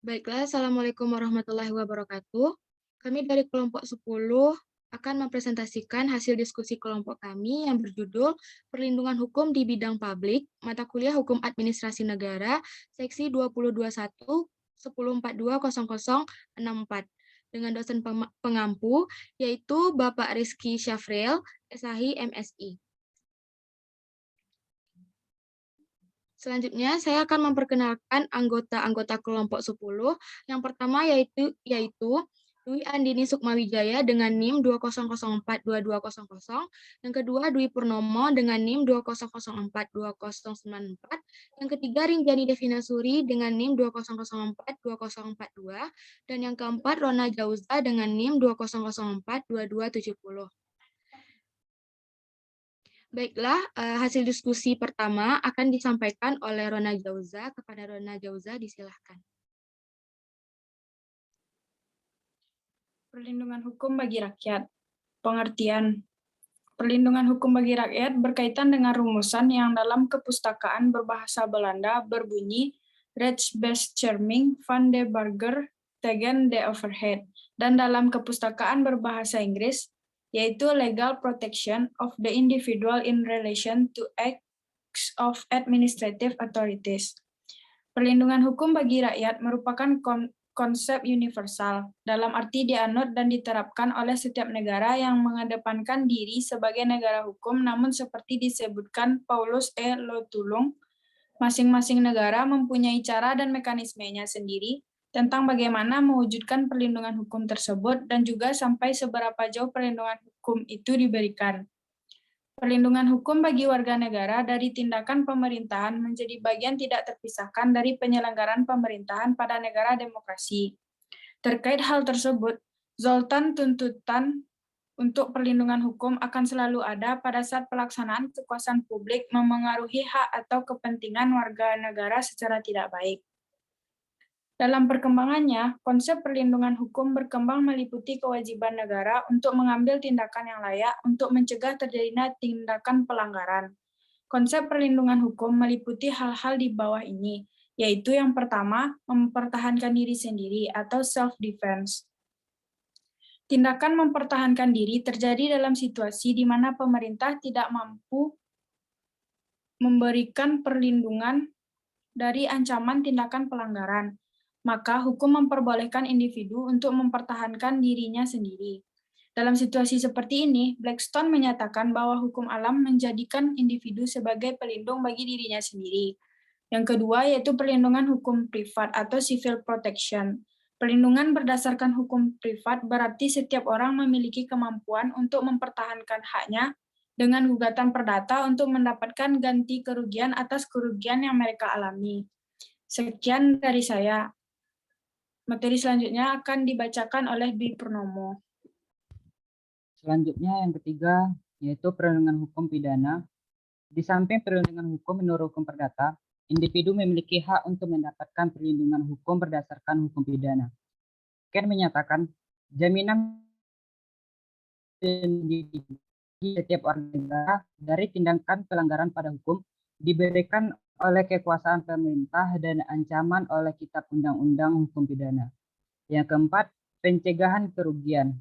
Baiklah, Assalamualaikum warahmatullahi wabarakatuh. Kami dari kelompok 10 akan mempresentasikan hasil diskusi kelompok kami yang berjudul Perlindungan Hukum di Bidang Publik, Mata Kuliah Hukum Administrasi Negara, Seksi 2021 10420064 dengan dosen pengampu, yaitu Bapak Rizky Syafril, SHI MSI. Selanjutnya, saya akan memperkenalkan anggota-anggota kelompok 10. Yang pertama yaitu Dwi Andini Sukmawijaya dengan NIM 2004220. Yang kedua, Dwi Purnomo dengan NIM 200420094. Yang ketiga, Rinjani Devinasuri dengan NIM 200420042. Dan yang keempat, Rona Jauza dengan NIM 200422270. Baiklah, hasil diskusi pertama akan disampaikan oleh Rona Jauza. Kepada Rona Jauza, disilahkan. Perlindungan hukum bagi rakyat. Pengertian. Perlindungan hukum bagi rakyat berkaitan dengan rumusan yang dalam kepustakaan berbahasa Belanda berbunyi Rechtsbescherming van de Burger tegen de Overheid, dan dalam kepustakaan berbahasa Inggris yaitu Legal Protection of the Individual in Relation to Acts of Administrative Authorities. Perlindungan hukum bagi rakyat merupakan konsep universal, dalam arti dianut dan diterapkan oleh setiap negara yang mengedepankan diri sebagai negara hukum, namun seperti disebutkan Paulus E. Lotulung, masing-masing negara mempunyai cara dan mekanismenya sendiri tentang bagaimana mewujudkan perlindungan hukum tersebut dan juga sampai seberapa jauh perlindungan hukum itu diberikan. Perlindungan hukum bagi warga negara dari tindakan pemerintahan menjadi bagian tidak terpisahkan dari penyelenggaraan pemerintahan pada negara demokrasi. Terkait hal tersebut, Zoltan tuntutan untuk perlindungan hukum akan selalu ada pada saat pelaksanaan kekuasaan publik memengaruhi hak atau kepentingan warga negara secara tidak baik. Dalam perkembangannya, konsep perlindungan hukum berkembang meliputi kewajiban negara untuk mengambil tindakan yang layak untuk mencegah terjadinya tindakan pelanggaran. Konsep perlindungan hukum meliputi hal-hal di bawah ini, yaitu yang pertama, mempertahankan diri sendiri atau self-defense. Tindakan mempertahankan diri terjadi dalam situasi di mana pemerintah tidak mampu memberikan perlindungan dari ancaman tindakan pelanggaran, maka hukum memperbolehkan individu untuk mempertahankan dirinya sendiri. Dalam situasi seperti ini, Blackstone menyatakan bahwa hukum alam menjadikan individu sebagai pelindung bagi dirinya sendiri. Yang kedua yaitu perlindungan hukum privat atau civil protection. Perlindungan berdasarkan hukum privat berarti setiap orang memiliki kemampuan untuk mempertahankan haknya dengan gugatan perdata untuk mendapatkan ganti kerugian atas kerugian yang mereka alami. Sekian dari saya. Materi selanjutnya akan dibacakan oleh Dwi Purnomo. Selanjutnya yang ketiga yaitu perlindungan hukum pidana. Di samping perlindungan hukum menurut hukum perdata, individu memiliki hak untuk mendapatkan perlindungan hukum berdasarkan hukum pidana. Ken menyatakan jaminan setiap orang negara dari tindakan pelanggaran pada hukum diberikan oleh kekuasaan pemerintah dan ancaman oleh Kitab Undang-Undang Hukum Pidana. Yang keempat, pencegahan kerugian.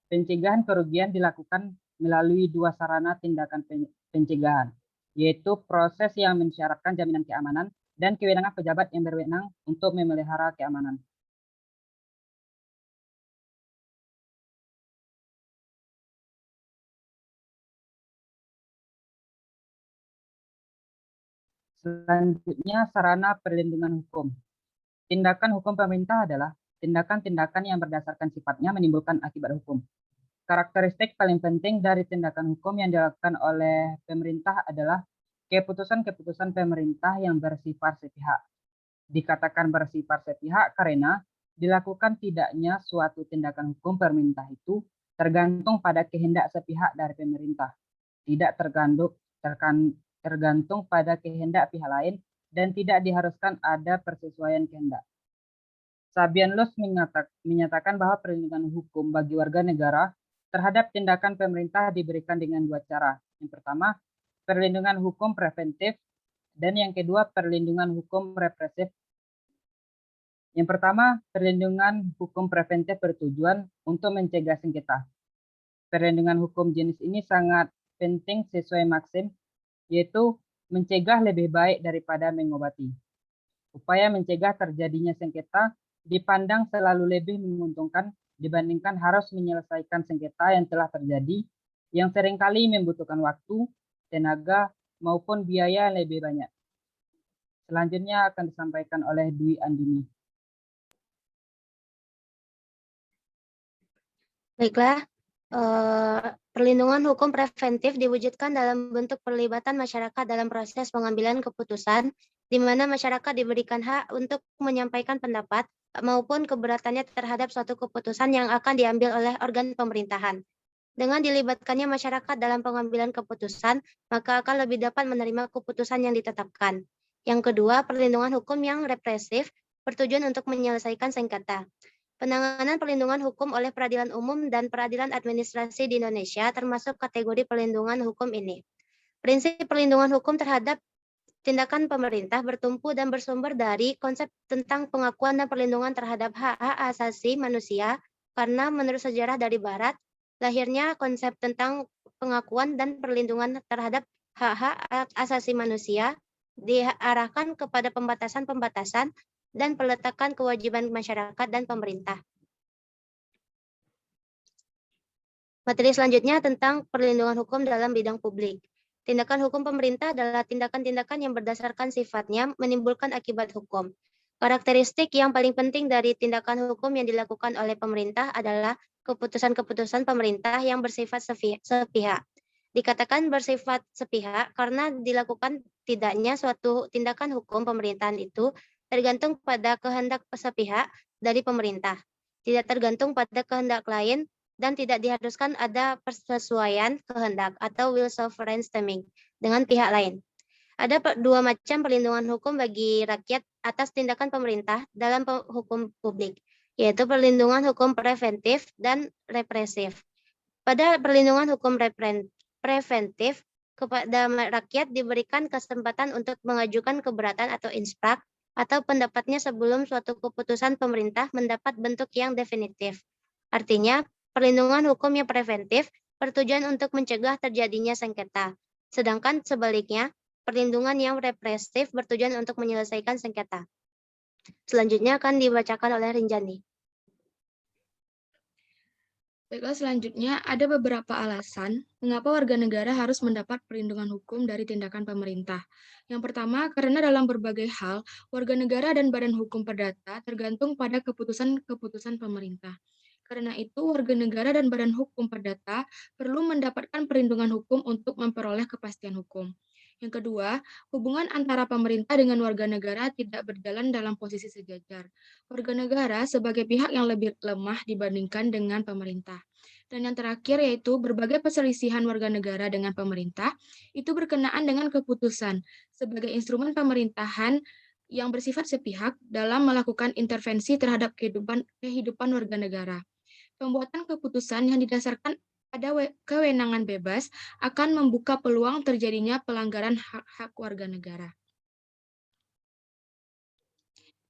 Pencegahan kerugian dilakukan melalui dua sarana tindakan pencegahan, yaitu proses yang mensyaratkan jaminan keamanan dan kewenangan pejabat yang berwenang untuk memelihara keamanan. Selanjutnya, sarana perlindungan hukum. Tindakan hukum pemerintah adalah tindakan-tindakan yang berdasarkan sifatnya menimbulkan akibat hukum. Karakteristik paling penting dari tindakan hukum yang dilakukan oleh pemerintah adalah keputusan-keputusan pemerintah yang bersifat sepihak. Dikatakan bersifat sepihak karena dilakukan tidaknya suatu tindakan hukum pemerintah itu tergantung pada kehendak sepihak dari pemerintah, tidak tergantung pada kehendak pihak lain, dan tidak diharuskan ada persesuaian kehendak. Sabian Lus menyatakan bahwa perlindungan hukum bagi warga negara terhadap tindakan pemerintah diberikan dengan dua cara. Yang pertama, perlindungan hukum preventif, dan yang kedua, perlindungan hukum represif. Yang pertama, perlindungan hukum preventif bertujuan untuk mencegah sengketa. Perlindungan hukum jenis ini sangat penting sesuai maksim, yaitu mencegah lebih baik daripada mengobati. Upaya mencegah terjadinya sengketa dipandang selalu lebih menguntungkan dibandingkan harus menyelesaikan sengketa yang telah terjadi, yang seringkali membutuhkan waktu, tenaga, maupun biaya yang lebih banyak. Selanjutnya akan disampaikan oleh Dwi Andini. Baiklah, perlindungan hukum preventif diwujudkan dalam bentuk perlibatan masyarakat dalam proses pengambilan keputusan, di mana masyarakat diberikan hak untuk menyampaikan pendapat maupun keberatannya terhadap suatu keputusan yang akan diambil oleh organ pemerintahan. Dengan dilibatkannya masyarakat dalam pengambilan keputusan, maka akan lebih dapat menerima keputusan yang ditetapkan. Yang kedua, perlindungan hukum yang represif bertujuan untuk menyelesaikan sengketa. Penanganan perlindungan hukum oleh peradilan umum dan peradilan administrasi di Indonesia termasuk kategori perlindungan hukum ini. Prinsip perlindungan hukum terhadap tindakan pemerintah bertumpu dan bersumber dari konsep tentang pengakuan dan perlindungan terhadap hak-hak asasi manusia, karena menurut sejarah dari Barat, lahirnya konsep tentang pengakuan dan perlindungan terhadap hak-hak asasi manusia diarahkan kepada pembatasan-pembatasan dan peletakan kewajiban masyarakat dan pemerintah. Materi selanjutnya tentang perlindungan hukum dalam bidang publik. Tindakan hukum pemerintah adalah tindakan-tindakan yang berdasarkan sifatnya menimbulkan akibat hukum. Karakteristik yang paling penting dari tindakan hukum yang dilakukan oleh pemerintah adalah keputusan-keputusan pemerintah yang bersifat sepihak. Dikatakan bersifat sepihak karena dilakukan tidaknya suatu tindakan hukum pemerintahan itu tergantung pada kehendak sepihak dari pemerintah, tidak tergantung pada kehendak lain, dan tidak diharuskan ada persesuaian kehendak atau will sovereign stemming dengan pihak lain. Ada dua macam perlindungan hukum bagi rakyat atas tindakan pemerintah dalam hukum publik, yaitu perlindungan hukum preventif dan represif. Pada perlindungan hukum preventif, kepada rakyat diberikan kesempatan untuk mengajukan keberatan atau insprak atau pendapatnya sebelum suatu keputusan pemerintah mendapat bentuk yang definitif. Artinya, perlindungan hukum yang preventif bertujuan untuk mencegah terjadinya sengketa. Sedangkan sebaliknya, perlindungan yang represif bertujuan untuk menyelesaikan sengketa. Selanjutnya akan dibacakan oleh Rinjani. Baiklah, selanjutnya ada beberapa alasan mengapa warga negara harus mendapat perlindungan hukum dari tindakan pemerintah. Yang pertama, karena dalam berbagai hal, warga negara dan badan hukum perdata tergantung pada keputusan-keputusan pemerintah. Karena itu, warga negara dan badan hukum perdata perlu mendapatkan perlindungan hukum untuk memperoleh kepastian hukum. Yang kedua, hubungan antara pemerintah dengan warga negara tidak berjalan dalam posisi sejajar. Warga negara sebagai pihak yang lebih lemah dibandingkan dengan pemerintah. Dan yang terakhir yaitu berbagai perselisihan warga negara dengan pemerintah itu berkenaan dengan keputusan sebagai instrumen pemerintahan yang bersifat sepihak dalam melakukan intervensi terhadap kehidupan warga negara. Pembuatan keputusan yang didasarkan pada kewenangan bebas akan membuka peluang terjadinya pelanggaran hak-hak warga negara.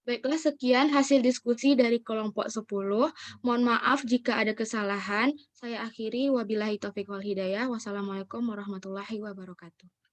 Baiklah, sekian hasil diskusi dari kelompok 10. Mohon maaf jika ada kesalahan. Saya akhiri, wabillahi taufiq wal hidayah. Wassalamualaikum warahmatullahi wabarakatuh.